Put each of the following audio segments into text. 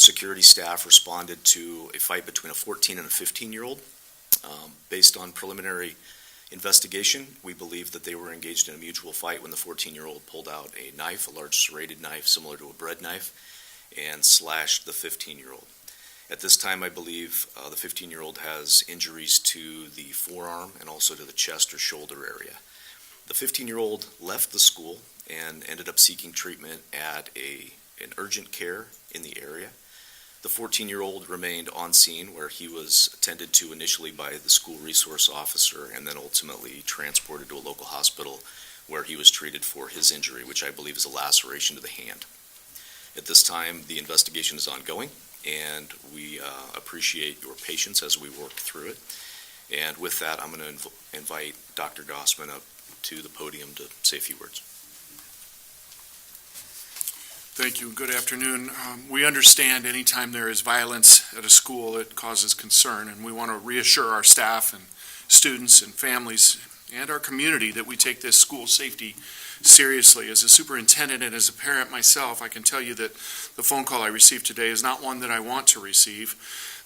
security staff responded to a fight between a 14 and a 15-year-old. Based on preliminary investigation, we believe that they were engaged in a mutual fight when the 14-year-old pulled out a knife, a large serrated knife similar to a bread knife, and slashed the 15-year-old. At this time, I believe the 15-year-old has injuries to the forearm and also to the chest or shoulder area. The 15-year-old left the school and ended up seeking treatment at an urgent care in the area. The 14-year-old remained on scene, where he was attended to initially by the school resource officer and then ultimately transported to a local hospital where he was treated for his injury, which I believe is a laceration to the hand. At this time, the investigation is ongoing, and we appreciate your patience as we work through it. And with that, I'm going to invite Dr. Gossman up to the podium to say a few words. Thank you. Good afternoon. We understand anytime there is violence at a school, it causes concern, and we want to reassure our staff and students and families and our community that we take this school safety seriously. As a superintendent and as a parent myself, I can tell you that the phone call I received today is not one that I want to receive.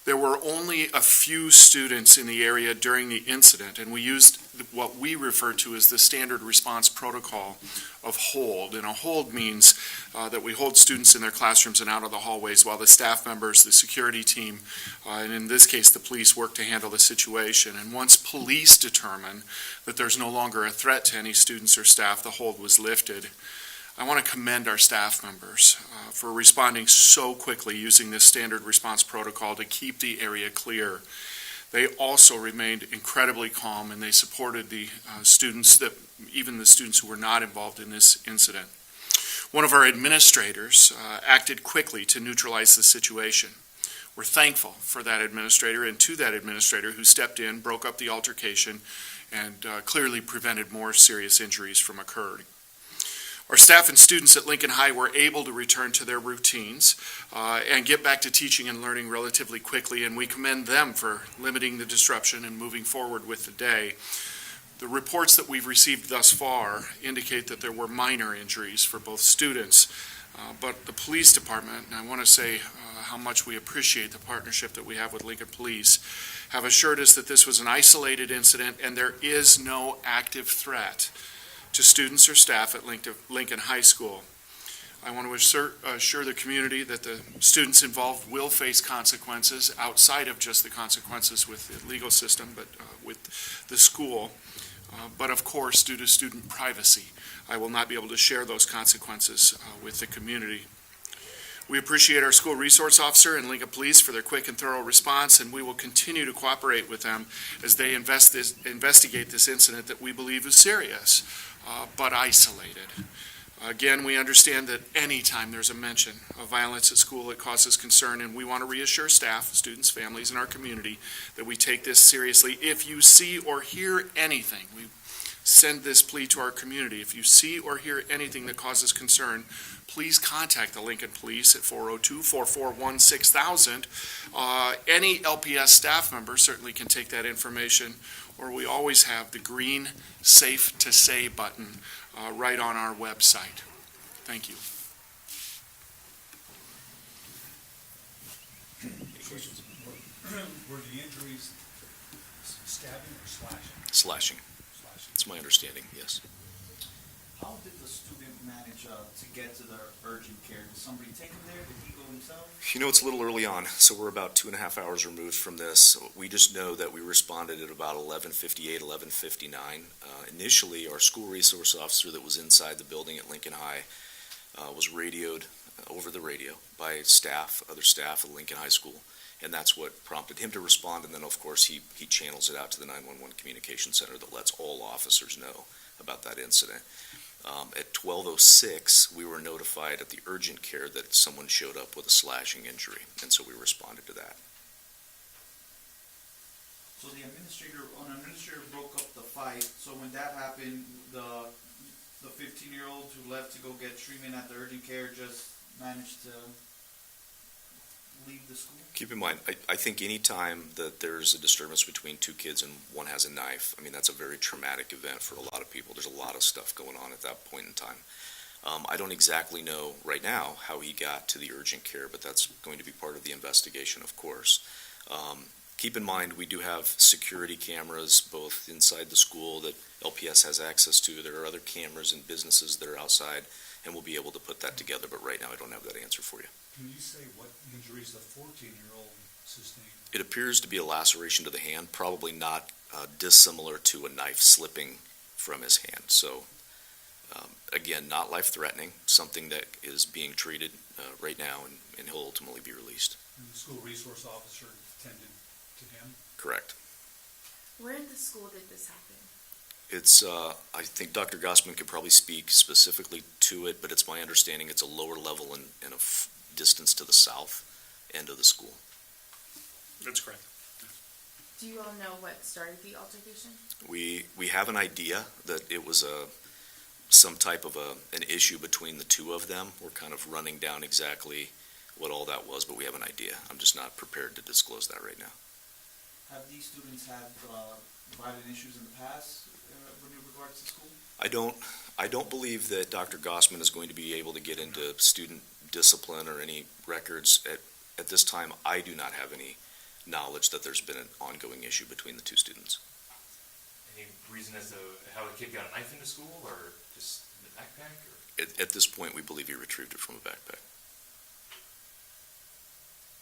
There were only a few students in the area during the incident, and we used what we refer to as the standard response protocol of hold. And a hold means that we hold students in their classrooms and out of the hallways while the staff members, the security team, and in this case the police, work to handle the situation. And once police determine that there's no longer a threat to any students or staff, the hold was lifted. I want to commend our staff members for responding so quickly using this standard response protocol to keep the area clear. They also remained incredibly calm, and they supported the students, even the students who were not involved in this incident. One of our administrators acted quickly to neutralize the situation. We're thankful for that administrator and to that administrator who stepped in, broke up the altercation, and clearly prevented more serious injuries from occurring. Our staff and students at Lincoln High were able to return to their routines and get back to teaching and learning relatively quickly, and we commend them for limiting the disruption and moving forward with the day. The reports that we've received thus far indicate that there were minor injuries for both students, but the police department, and I want to say how much we appreciate the partnership that we have with Lincoln Police, have assured us that this was an isolated incident and there is no active threat to students or staff at Lincoln High School. I want to assure the community that the students involved will face consequences outside of just the consequences with the legal system, but with the school. But of course, due to student privacy, I will not be able to share those consequences with the community. We appreciate our school resource officer and Lincoln Police for their quick and thorough response, and we will continue to cooperate with them as they investigate this incident that we believe is serious, but isolated. Again, we understand that any time there's a mention of violence at school, it causes concern, and we want to reassure staff, students, families, and our community that we take this seriously. If you see or hear anything, we send this plea to our community. If you see or hear anything that causes concern, please contact the Lincoln Police at 402-441-6000. Any LPS staff member certainly can take that information, or we always have the green Safe to Say button right on our website. Thank you. Any questions? Were the injuries stabbing or slashing? Slashing. That's my understanding, yes. How did the student manage to get to the urgent care? Did somebody take him there? Did he go himself? You know, it's a little early on, so we're about 2.5 hours removed from this. We just know that we responded at about 11:58, 11:59. Initially, our school resource officer that was inside the building at Lincoln High was radioed over the radio by staff, other staff at Lincoln High School, and that's what prompted him to respond. And then, of course, he channels it out to the 911 communication center that lets all officers know about that incident. At 12:06, we were notified at the urgent care that someone showed up with a slashing injury, and so we responded to that. So the administrator broke up the fight. So when that happened, the 15-year-old who left to go get treatment at the urgent care just managed to leave the school? Keep in mind, I think any time that there's a disturbance between two kids and one has a knife, I mean, that's a very traumatic event for a lot of people. There's a lot of stuff going on at that point in time. I don't exactly know right now how he got to the urgent care, but that's going to be part of the investigation, of course. Keep in mind, we do have security cameras both inside the school that LPS has access to. There are other cameras in businesses that are outside, and we'll be able to put that together, but right now I don't have that answer for you. Can you say what injuries the 14-year-old sustained? It appears to be a laceration to the hand, probably not dissimilar to a knife slipping from his hand. So, again, not life-threatening, something that is being treated right now, and he'll ultimately be released. And the school resource officer tended to him? Correct. Where in the school did this happen? It's, I think Dr. Gossman could probably speak specifically to it, but it's my understanding it's a lower level and a distance to the south end of the school. That's correct. Do you all know what started the altercation? We have an idea that it was some type of an issue between the two of them. We're kind of running down exactly what all that was, but we have an idea. I'm just not prepared to disclose that right now. Have these students had violent issues in the past in regards to school? I don't believe that Dr. Gossman is going to be able to get into student discipline or any records. At this time, I do not have any knowledge that there's been an ongoing issue between the two students. Any reason as to how a kid got a knife into school, or just in the backpack? Or At this point, we believe he retrieved it from a backpack.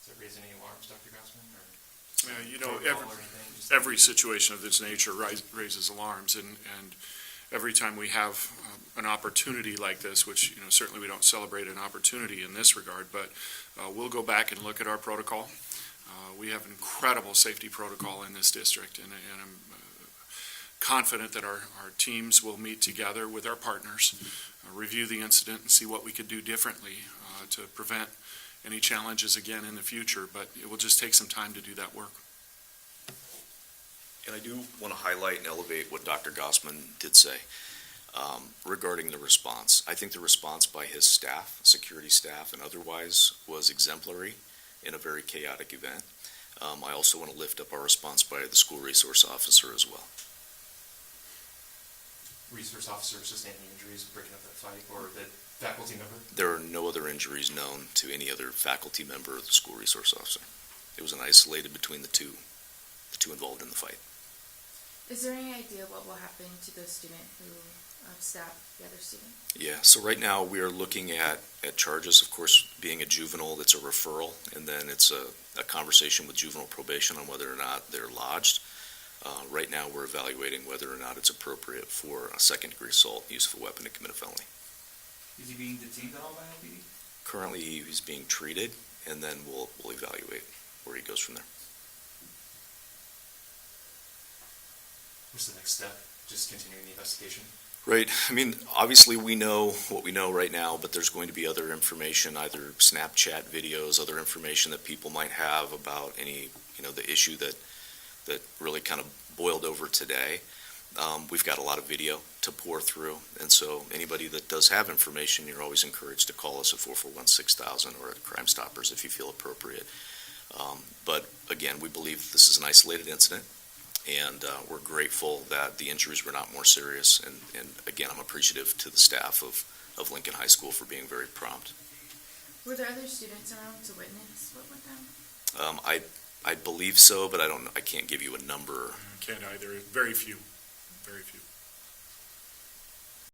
does it raise any alarms, Dr. Gossman? Or You know, protocol or anything? Just- every situation of this nature raises alarms, and every time we have an opportunity like this, which, you know, certainly we don't celebrate an opportunity in this regard, but we'll go back and look at our protocol. We have an incredible safety protocol in this district, and I'm confident that our teams will meet together with our partners, review the incident, and see what we could do differently to prevent any challenges again in the future, but it will just take some time to do that work. And I do want to highlight and elevate what Dr. Gossman did say regarding the response. I think the response by his staff, security staff and otherwise, was exemplary in a very chaotic event. I also want to lift up our response by the school resource officer as well. Resource officer sustained any injuries breaking up that fight, or the faculty member? There are no other injuries known to any other faculty member or the school resource officer. It was an isolated between the two involved in the fight. Is there any idea what will happen to the student who stabbed the other student? Yeah, so right now we are looking at charges, of course, being a juvenile, it's a referral, and then it's a conversation with juvenile probation on whether or not they're lodged. Right now, we're evaluating whether or not it's appropriate for a second-degree assault, use of a weapon to commit a felony. Is he being detained at all by LPD? Currently, he's being treated, and then we'll evaluate where he goes from there. What's the next step? Just continuing the investigation? Right. I mean, obviously, we know what we know right now, but there's going to be other information, either Snapchat videos, other information that people might have about any, the issue that really kind of boiled over today. We've got a lot of video to pour through, and so anybody that does have information, you're always encouraged to call us at 441-6000 or at Crime Stoppers if you feel appropriate. But again, we believe this is an isolated incident, and we're grateful that the injuries were not more serious. And again, I'm appreciative to the staff of Lincoln High School for being very prompt. Were there other students around to witness what went down? I believe so, but I can't give you a number. Can't either. Very few. Very few.